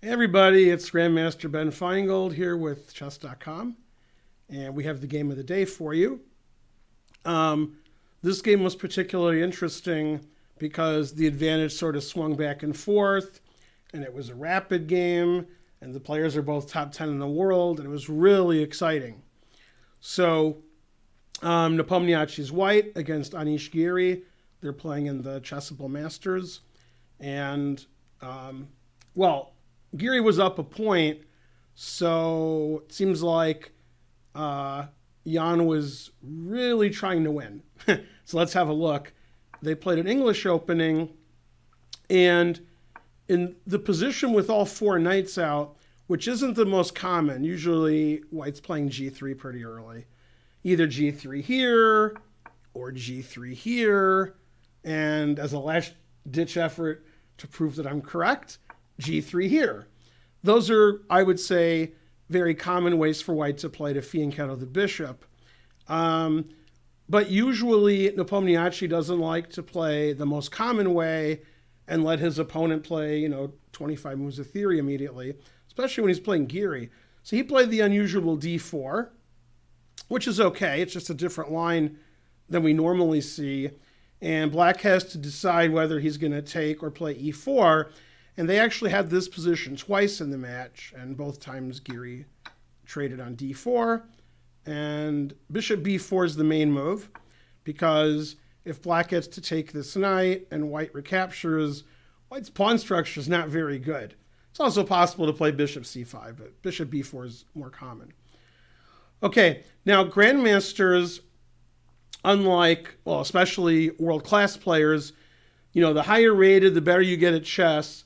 Hey everybody, it's Grandmaster Ben Feingold here with Chess.com, and we have the game of the day for you. This game was particularly interesting because the advantage sort of swung back and forth, and it was a rapid game, and the players are both top 10 in the world, and it was really exciting. So, Nepomniachtchi's white against Anish Giri. They're playing in the Chessable Masters, and, Giri was up a point, so it seems like Jan was really trying to win. So let's have a look. They played an English opening, and in the position with all four knights out, which isn't the most common, usually white's playing g3 pretty early. Either g3 here or g3 here, and as a last-ditch effort to prove that I'm correct, g3 here. Those are, I would say, very common ways for white to play to fianchetto the bishop. But usually Nepomniachtchi doesn't like to play the most common way and let his opponent play, 25 moves of theory immediately, especially when he's playing Giri. So he played the unusual d4, which is okay. It's just a different line than we normally see. And black has to decide whether he's going to take or play e4. And they actually had this position twice in the match, and both times Giri traded on d4. And bishop b4 is the main move, because if black gets to take this knight and white recaptures, white's pawn structure is not very good. It's also possible to play bishop c5, but bishop b4 is more common. Okay, now grandmasters, especially world-class players, the higher rated, the better you get at chess,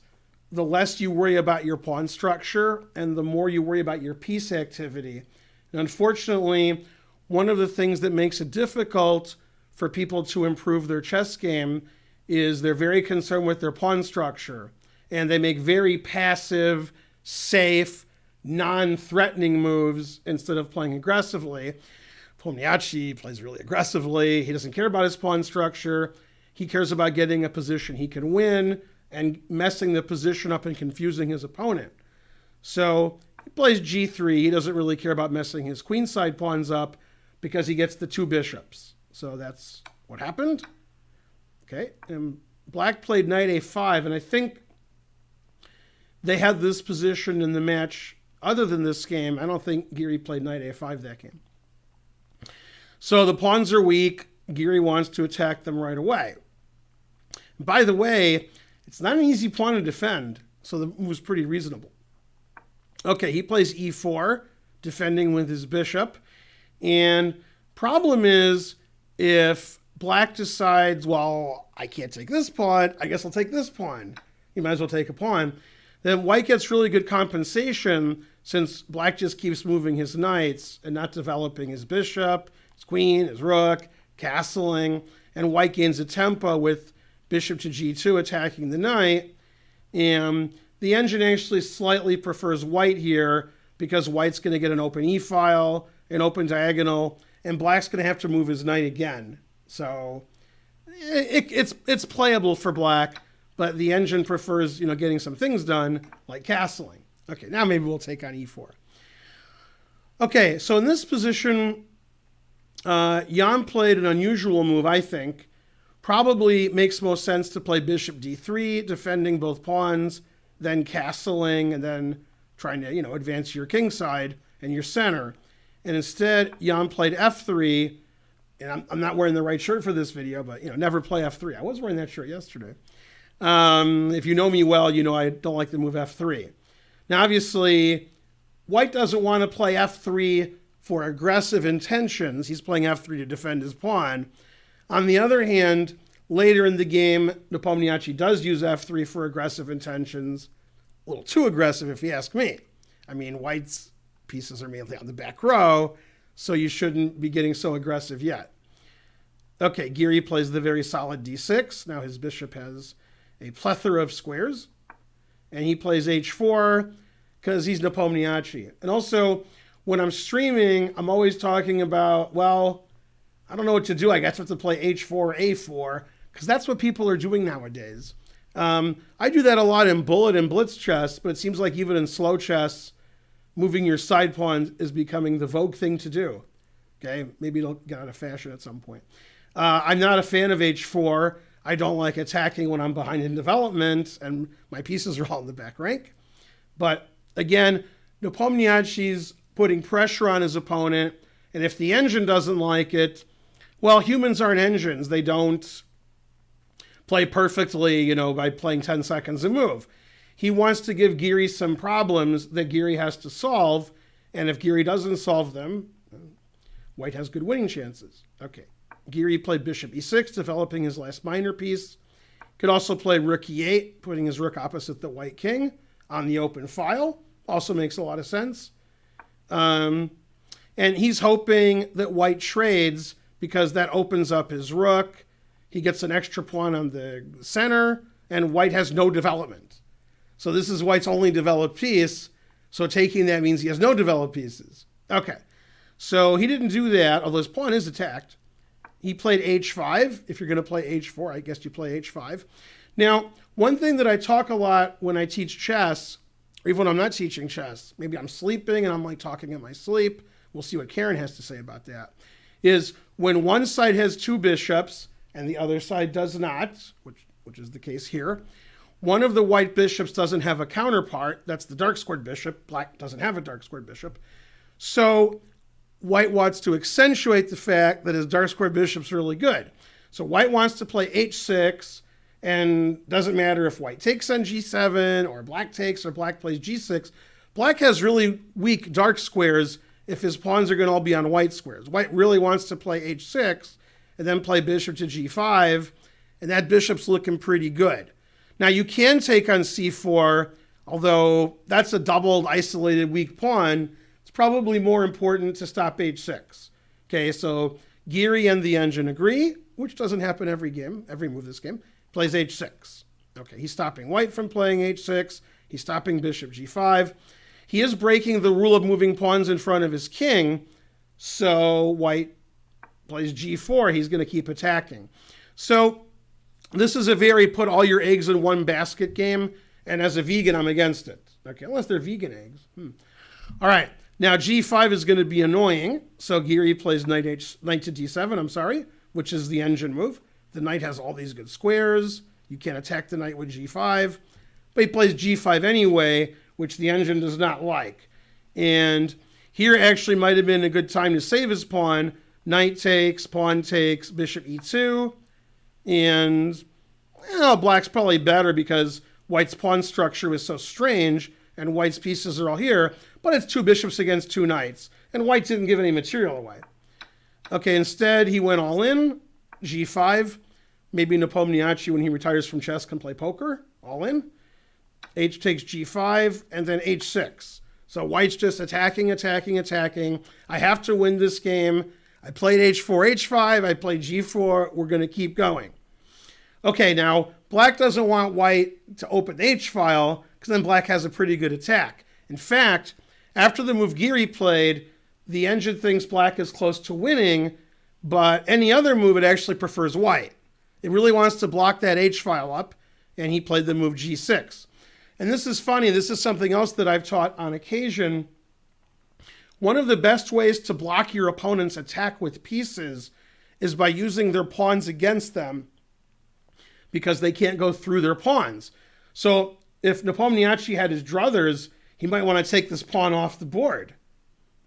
the less you worry about your pawn structure and the more you worry about your piece activity. And unfortunately, one of the things that makes it difficult for people to improve their chess game is they're very concerned with their pawn structure. And they make very passive, safe, non-threatening moves instead of playing aggressively. Nepomniachtchi plays really aggressively. He doesn't care about his pawn structure. He cares about getting a position he can win and messing the position up and confusing his opponent. So he plays g3. He doesn't really care about messing his queenside pawns up because he gets the two bishops. So that's what happened. Okay, and black played knight a5, and I think they had this position in the match. Other than this game, I don't think Giri played knight a5 that game. So the pawns are weak. Giri wants to attack them right away. By the way, it's not an easy pawn to defend, so the move was pretty reasonable. Okay, he plays e4, defending with his bishop. And problem is, if black decides, well, I can't take this pawn, I guess I'll take this pawn. You might as well take a pawn. Then white gets really good compensation since black just keeps moving his knights and not developing his bishop, his queen, his rook, castling, and white gains a tempo with bishop to g2 attacking the knight. And the engine actually slightly prefers white here because white's going to get an open e-file, an open diagonal, and black's going to have to move his knight again. So it's playable for black, but the engine prefers getting some things done like castling. Okay, now maybe we'll take on e4. Okay, so in this position, Jan played an unusual move, I think. Probably makes most sense to play bishop d3, defending both pawns, then castling, and then trying to, advance your king side and your center. And instead, Jan played f3, and I'm not wearing the right shirt for this video, but, never play f3. I was wearing that shirt yesterday. If you know me well, I don't like to move f3. Now, obviously, white doesn't want to play f3 for aggressive intentions. He's playing f3 to defend his pawn. On the other hand, later in the game, Nepomniachtchi does use f3 for aggressive intentions. A little too aggressive, if you ask me. I mean, white's pieces are mainly on the back row, so you shouldn't be getting so aggressive yet. Okay, Giri plays the very solid d6. Now his bishop has a plethora of squares. And he plays h4 because he's Nepomniachtchi. And also, when I'm streaming, I'm always talking about, I don't know what to do. I guess I have to play h4 or a4, because that's what people are doing nowadays. I do that a lot in bullet and blitz chess, but it seems like even in slow chess, moving your side pawn is becoming the vogue thing to do. Okay, maybe it'll get out of fashion at some point. I'm not a fan of h4. I don't like attacking when I'm behind in development and my pieces are all in the back rank. But again, Nepomniachtchi's putting pressure on his opponent, and if the engine doesn't like it, well, humans aren't engines. They don't play perfectly, by playing 10 seconds a move. He wants to give Giri some problems that Giri has to solve, and if Giri doesn't solve them, White has good winning chances. Okay, Giri played bishop e6, developing his last minor piece. Could also play rook e8, putting his rook opposite the white king on the open file. Also makes a lot of sense. And he's hoping that White trades because that opens up his rook. He gets an extra pawn on the center, and White has no development. So this is White's only developed piece. So taking that means he has no developed pieces. Okay, so he didn't do that, although his pawn is attacked. He played h5. If you're going to play h4, I guess you play h5. Now, one thing that I talk a lot when I teach chess, or even when I'm not teaching chess, maybe I'm sleeping and I'm like talking in my sleep, we'll see what Karen has to say about that, is when one side has two bishops and the other side does not, which is the case here, one of the white bishops doesn't have a counterpart. That's the dark squared bishop. Black doesn't have a dark squared bishop. So White wants to accentuate the fact that his dark squared bishop's really good. So White wants to play h6, and doesn't matter if White takes on g7 or Black takes or Black plays g6. Black has really weak dark squares if his pawns are going to all be on white squares. White really wants to play h6 and then play bishop to g5, and that bishop's looking pretty good. Now you can take on c4, although that's a doubled, isolated, weak pawn. It's probably more important to stop h6. Okay, so Giri and the engine agree, which doesn't happen every game, every move this game, plays h6. Okay, he's stopping White from playing h6. He's stopping bishop g5. He is breaking the rule of moving pawns in front of his king, so White plays g4. He's going to keep attacking. So this is a very put all your eggs in one basket game, and as a vegan, I'm against it. Okay, unless they're vegan eggs. All right, now g5 is going to be annoying, so Giri plays knight to d7, which is the engine move. The knight has all these good squares. You can't attack the knight with g5, but he plays g5 anyway, which the engine does not like. And here actually might have been a good time to save his pawn. Knight takes, pawn takes, bishop e2, and Black's probably better because White's pawn structure is so strange and White's pieces are all here, but it's two bishops against two knights, and White didn't give any material away. Okay, instead he went all in, g5. Maybe Nepomniachtchi, when he retires from chess, can play poker, all in. H takes g5, and then h6. So White's just attacking. I have to win this game. I played h4, h5, I played g4, we're going to keep going. Okay, now, Black doesn't want White to open the h-file, because then Black has a pretty good attack. In fact, after the move Giri played, the engine thinks Black is close to winning, but any other move it actually prefers White. It really wants to block that h-file up, and he played the move g6. And this is funny, this is something else that I've taught on occasion. One of the best ways to block your opponent's attack with pieces is by using their pawns against them, because they can't go through their pawns. So if Nepomniachtchi had his druthers, he might want to take this pawn off the board.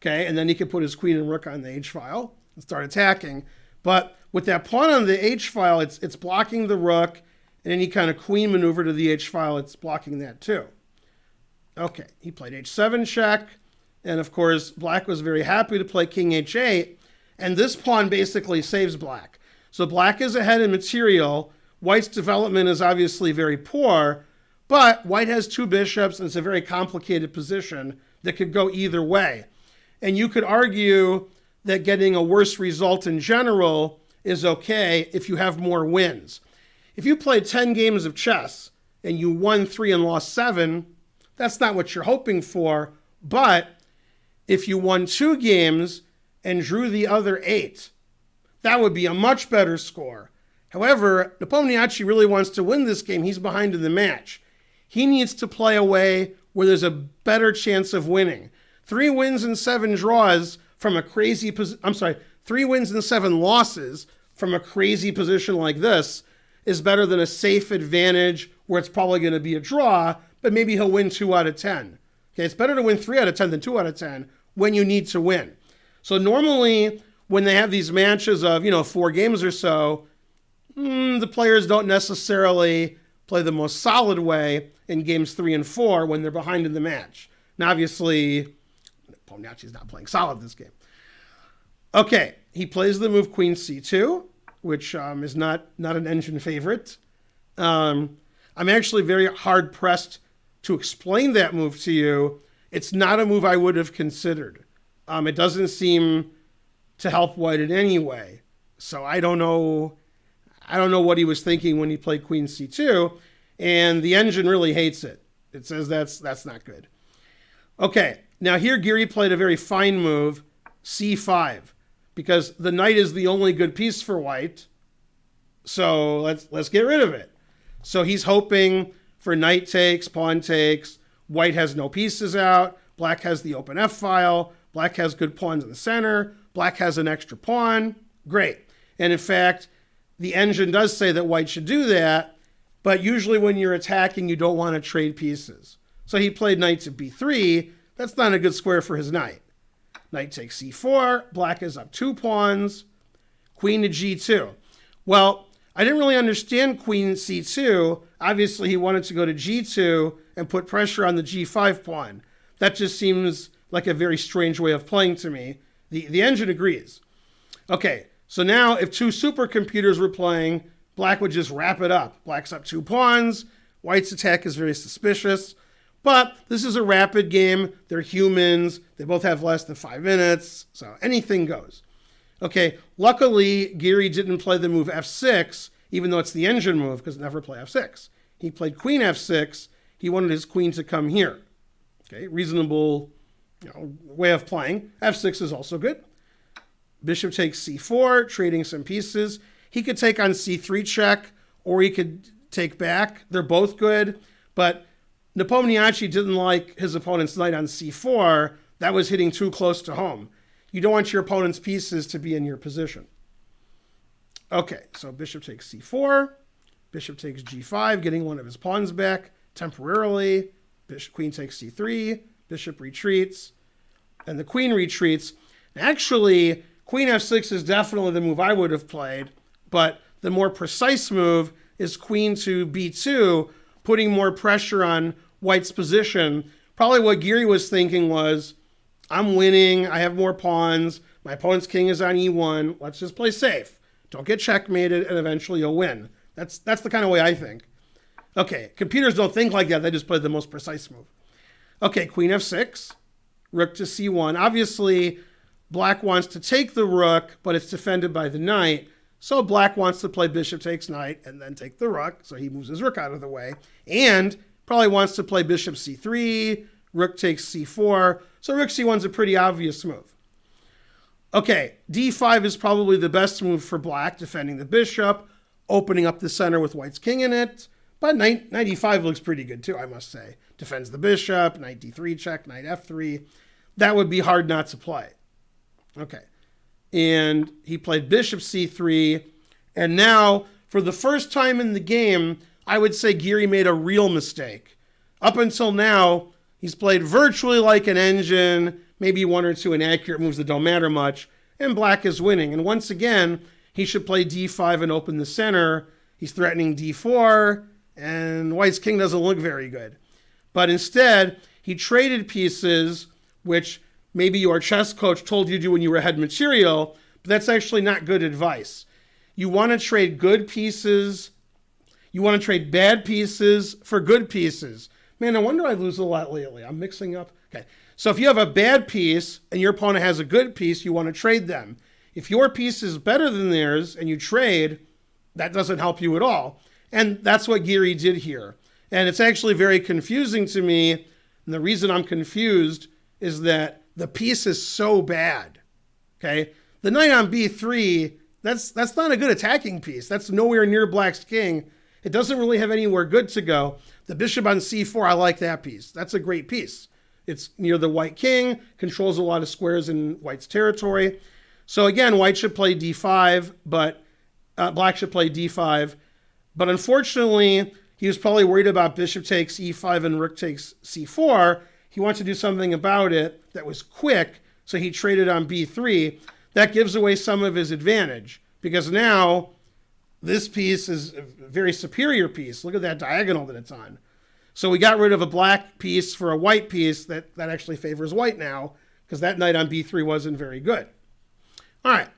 Okay, and then he could put his queen and rook on the h-file and start attacking. But with that pawn on the h-file, it's blocking the rook, and any kind of queen maneuver to the h-file, it's blocking that too. Okay, he played h7 check, and of course, Black was very happy to play king h8, and this pawn basically saves Black. So Black is ahead in material. White's development is obviously very poor, but White has two bishops, and it's a very complicated position that could go either way. And you could argue that getting a worse result in general is okay if you have more wins. If you played 10 games of chess and you won 3 and lost 7, that's not what you're hoping for. But if you won 2 games and drew the other 8, that would be a much better score. However, Nepomniachtchi really wants to win this game. He's behind in the match. He needs to play a way where there's a better chance of winning. 3 wins and 7 draws from a crazy position. 3 wins and 7 losses from a crazy position like this is better than a safe advantage where it's probably going to be a draw, but maybe he'll win 2 out of 10. Okay, it's better to win 3 out of 10 than 2 out of 10 when you need to win. So normally when they have these matches of, 4 games or so, the players don't necessarily play the most solid way in games 3 and 4 when they're behind in the match. Now, obviously, Nepomniachtchi's not playing solid this game. Okay, he plays the move Queen C2, which is not an engine favorite. I'm actually very hard pressed to explain that move to you. It's not a move I would have considered. It doesn't seem to help white in any way. So I don't know what he was thinking when he played Queen C2, and the engine really hates it. It says that's not good. Okay, now here Giri played a very fine move, C5, because the knight is the only good piece for white. So let's get rid of it. So he's hoping for knight takes, pawn takes. White has no pieces out. Black has the open F file. Black has good pawns in the center. Black has an extra pawn. Great. And in fact, the engine does say that white should do that, but usually when you're attacking, you don't want to trade pieces. So he played knight to b3. That's not a good square for his knight. Knight takes c4. Black is up 2 pawns. Queen to g2. Well, I didn't really understand queen c2. Obviously, he wanted to go to g2 and put pressure on the g5 pawn. That just seems like a very strange way of playing to me. The engine agrees. Okay, so now if 2 supercomputers were playing, black would just wrap it up. Black's up 2 pawns. White's attack is very suspicious. But this is a rapid game. They're humans. They both have less than 5 minutes. So anything goes. Okay, luckily, Giri didn't play the move f6, even though it's the engine move, because never play f6. He played queen f6. He wanted his queen to come here. Okay, reasonable way of playing. f6 is also good. Bishop takes c4, trading some pieces. He could take on c3 check, or he could take back. They're both good, but Nepomniachtchi didn't like his opponent's knight on c4. That was hitting too close to home. You don't want your opponent's pieces to be in your position. Okay, so bishop takes c4. Bishop takes g5, getting one of his pawns back temporarily. Queen takes c3. Bishop retreats. And the queen retreats. Actually, queen f6 is definitely the move I would have played, but the more precise move is queen to b2, putting more pressure on white's position. Probably what Giri was thinking was, I'm winning, I have more pawns, my opponent's king is on e1, let's just play safe. Don't get checkmated, and eventually you'll win. That's the kind of way I think. Okay, computers don't think like that, they just play the most precise move. Okay, queen f6, rook to c1. Obviously, black wants to take the rook, but it's defended by the knight, so black wants to play bishop takes knight and then take the rook, so he moves his rook out of the way, and probably wants to play bishop c3, rook takes c4, so rook c1 is a pretty obvious move. Okay, d5 is probably the best move for black, defending the bishop, opening up the center with white's king in it, but knight e5 looks pretty good too, I must say. Defends the bishop, knight d3 check, knight f3. That would be hard not to play. Okay, and he played bishop c3, and now, for the first time in the game, I would say Giri made a real mistake. Up until now, he's played virtually like an engine, maybe 1 or 2 inaccurate moves that don't matter much, and black is winning. And once again, he should play d5 and open the center. He's threatening d4, and white's king doesn't look very good. But instead, he traded pieces, which maybe your chess coach told you to do when you were head material, but that's actually not good advice. You want to trade good pieces. You want to trade bad pieces for good pieces. Man, no wonder I lose a lot lately. I'm mixing up. Okay, so if you have a bad piece and your opponent has a good piece, you want to trade them. If your piece is better than theirs and you trade, that doesn't help you at all. And that's what Giri did here. And it's actually very confusing to me. And the reason I'm confused is that the piece is so bad. Okay, the knight on b3, That's not a good attacking piece. That's nowhere near black's king. It doesn't really have anywhere good to go. The bishop on c4, I like that piece. That's a great piece. It's near the white king, controls a lot of squares in white's territory. So again, white should play d5, but black should play d5. But unfortunately, he was probably worried about bishop takes e5 and rook takes c4. He wanted to do something about it that was quick, so he traded on b3. That gives away some of his advantage, because now this piece is a very superior piece. Look at that diagonal that it's on. So we got rid of a black piece for a white piece that actually favors white now, because that knight on b3 wasn't very good. All right.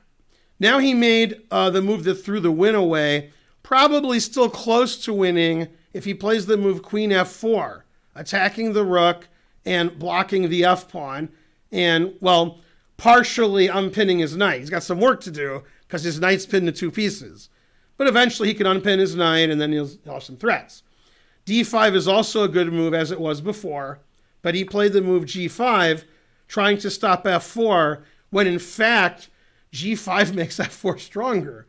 Now he made the move that threw the win away, probably still close to winning if he plays the move queen f4, attacking the rook and blocking the f-pawn, and, well, partially unpinning his knight. He's got some work to do because his knight's pinned to two pieces. But eventually he can unpin his knight, and then he'll have some threats. d5 is also a good move, as it was before, but he played the move g5, trying to stop f4, when in fact g5 makes f4 stronger.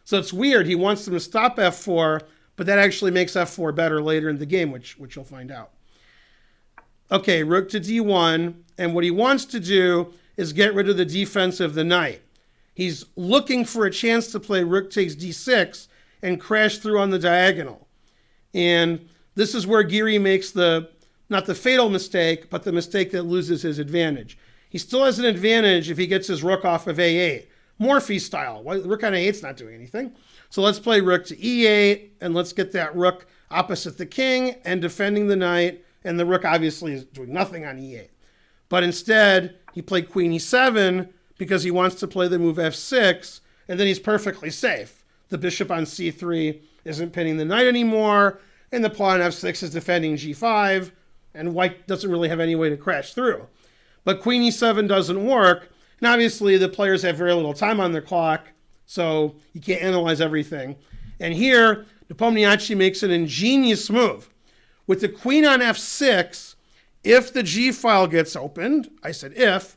So it's weird. He wants them to stop f4, but that actually makes f4 better later in the game, which you'll find out. Okay, rook to d1, and what he wants to do is get rid of the defense of the knight. He's looking for a chance to play rook takes d6 and crash through on the diagonal. And this is where Giri makes not the fatal mistake, but the mistake that loses his advantage. He still has an advantage if he gets his rook off of a8. Morphy style. Rook on a8's not doing anything. So let's play rook to e8, and let's get that rook opposite the king and defending the knight, and the rook obviously is doing nothing on e8. But instead, he played queen e7 because he wants to play the move f6, and then he's perfectly safe. The bishop on c3 isn't pinning the knight anymore, and the pawn on f6 is defending g5, and white doesn't really have any way to crash through. But queen e7 doesn't work, and obviously the players have very little time on their clock, so you can't analyze everything. And here, Nepomniachtchi makes an ingenious move. With the queen on f6, if the g file gets opened, I said if,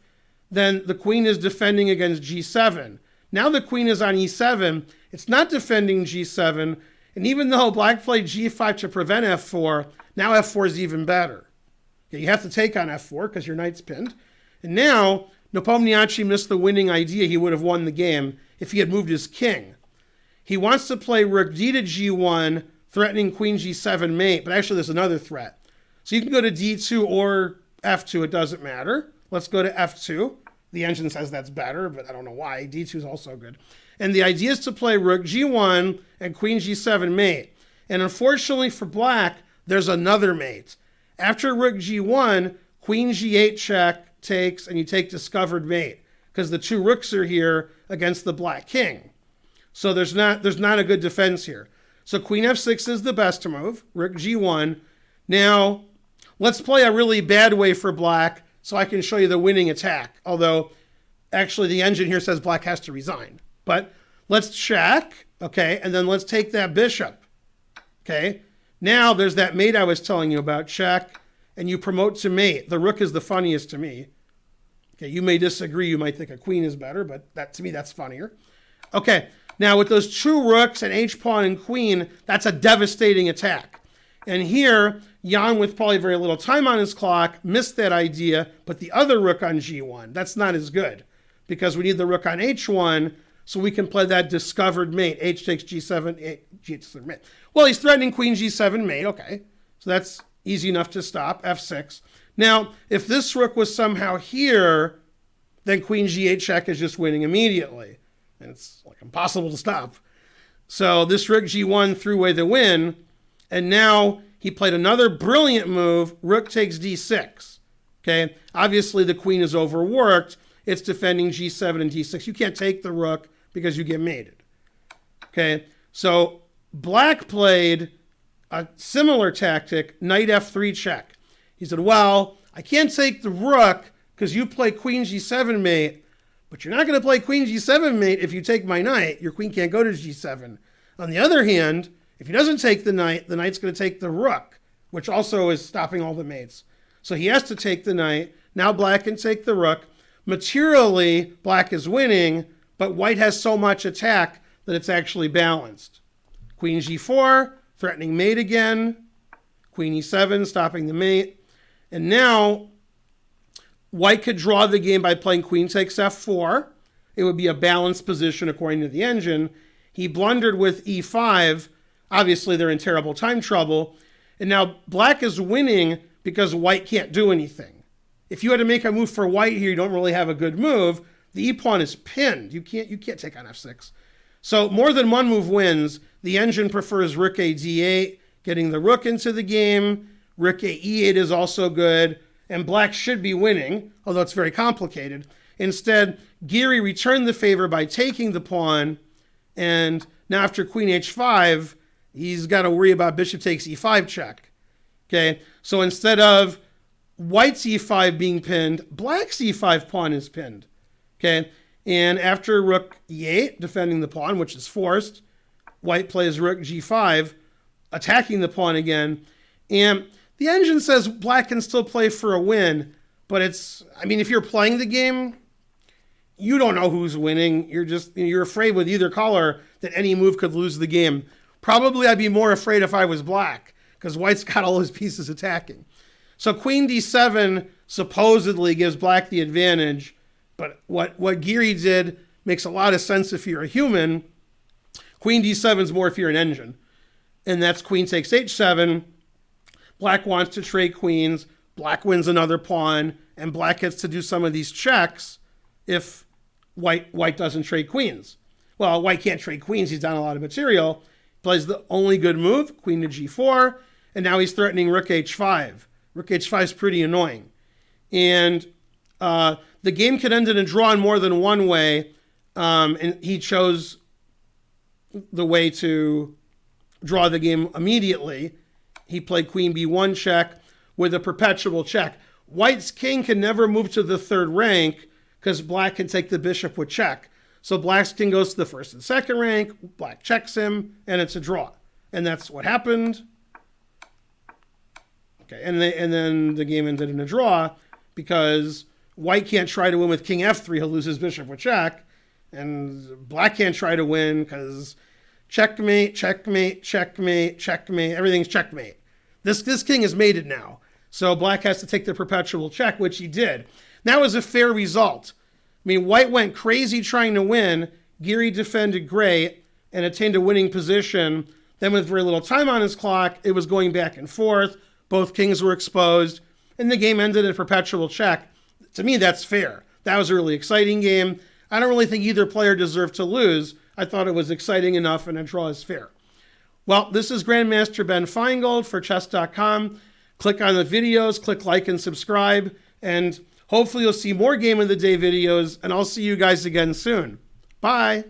then the queen is defending against g7. Now the queen is on e7, it's not defending g7, and even though black played g5 to prevent f4, now f4 is even better. Okay, you have to take on f4 because your knight's pinned. And now, Nepomniachtchi missed the winning idea. He would have won the game if he had moved his king. He wants to play rook d to g1, threatening queen g7 mate, but actually there's another threat. So you can go to d2 or f2, it doesn't matter. Let's go to f2. The engine says that's better, but I don't know why. d2 is also good. And the idea is to play rook g1 and queen g7 mate. And unfortunately for black, there's another mate. After rook g1, queen g8 check takes, and you take discovered mate, because the two rooks are here against the black king. So there's not a good defense here. So queen f6 is the best move, rook g1. Now, let's play a really bad way for black so I can show you the winning attack. Although, actually, the engine here says black has to resign. But let's check, okay, and then let's take that bishop, okay? Now, there's that mate I was telling you about, check, and you promote to mate. The rook is the funniest to me. Okay, you may disagree. You might think a queen is better, but to me, that's funnier. Okay, now with those two rooks and h-pawn and queen, that's a devastating attack. And here, Jan, with probably very little time on his clock, missed that idea, but the other rook on g1, that's not as good, because we need the rook on h1, so we can play that discovered mate. H takes g7, g takes mate. Well, he's threatening queen g7 mate, okay. So that's easy enough to stop, f6. Now, if this rook was somehow here, then queen g8 check is just winning immediately. And it's like impossible to stop. So this rook g1 threw away the win, and now he played another brilliant move, rook takes d6. Okay, obviously the queen is overworked. It's defending g7 and d6. You can't take the rook because you get mated. Okay, so black played a similar tactic, knight f3 check. He said, well, I can't take the rook because you play queen g7 mate, but you're not going to play queen g7 mate if you take my knight. Your queen can't go to g7. On the other hand, if he doesn't take the knight's going to take the rook, which also is stopping all the mates. So he has to take the knight. Now black can take the rook. Materially, black is winning, but white has so much attack that it's actually balanced. Queen g4, threatening mate again. Queen e7, stopping the mate. And now white could draw the game by playing queen takes f4. It would be a balanced position according to the engine. He blundered with e5. Obviously, they're in terrible time trouble. And now black is winning because white can't do anything. If you had to make a move for white here, you don't really have a good move. The e-pawn is pinned. You can't take on f6. So more than one move wins. The engine prefers rook a d8, getting the rook into the game. Rook a e8 is also good. And black should be winning, although it's very complicated. Instead, Giri returned the favor by taking the pawn. And now after queen h5, he's got to worry about bishop takes e5 check. Okay, so instead of white's e5 being pinned, black's e5 pawn is pinned. Okay, and after rook e8, defending the pawn, which is forced, white plays rook g5, attacking the pawn again. And the engine says black can still play for a win, but if you're playing the game, you don't know who's winning. You're afraid with either color that any move could lose the game. Probably I'd be more afraid if I was black, because white's got all his pieces attacking. So queen d7 supposedly gives black the advantage, but what Giri did makes a lot of sense if you're a human. Queen d7 is more if you're an engine. And that's queen takes h7. Black wants to trade queens. Black wins another pawn, and black gets to do some of these checks if white doesn't trade queens. Well, white can't trade queens. He's down a lot of material. Plays the only good move, queen to g4, and now he's threatening rook h5. Rook h5 is pretty annoying. And the game could end in a draw in more than one way, and he chose the way to draw the game immediately. He played queen b1 check with a perpetual check. White's king can never move to the third rank because black can take the bishop with check. So black's king goes to the first and second rank, black checks him, and it's a draw. And that's what happened. Okay, and then the game ended in a draw because white can't try to win with king f3, he'll lose his bishop with check. And black can't try to win because checkmate, checkmate, checkmate, checkmate, everything's checkmate. This king is mated now. So black has to take the perpetual check, which he did. That was a fair result. White went crazy trying to win. Giri defended great and attained a winning position. Then with very little time on his clock, it was going back and forth. Both kings were exposed, and the game ended in a perpetual check. To me, that's fair. That was a really exciting game. I don't really think either player deserved to lose. I thought it was exciting enough, and a draw is fair. Well, this is Grandmaster Ben Feingold for Chess.com. Click on the videos, click like and subscribe, and hopefully you'll see more Game of the Day videos, and I'll see you guys again soon. Bye.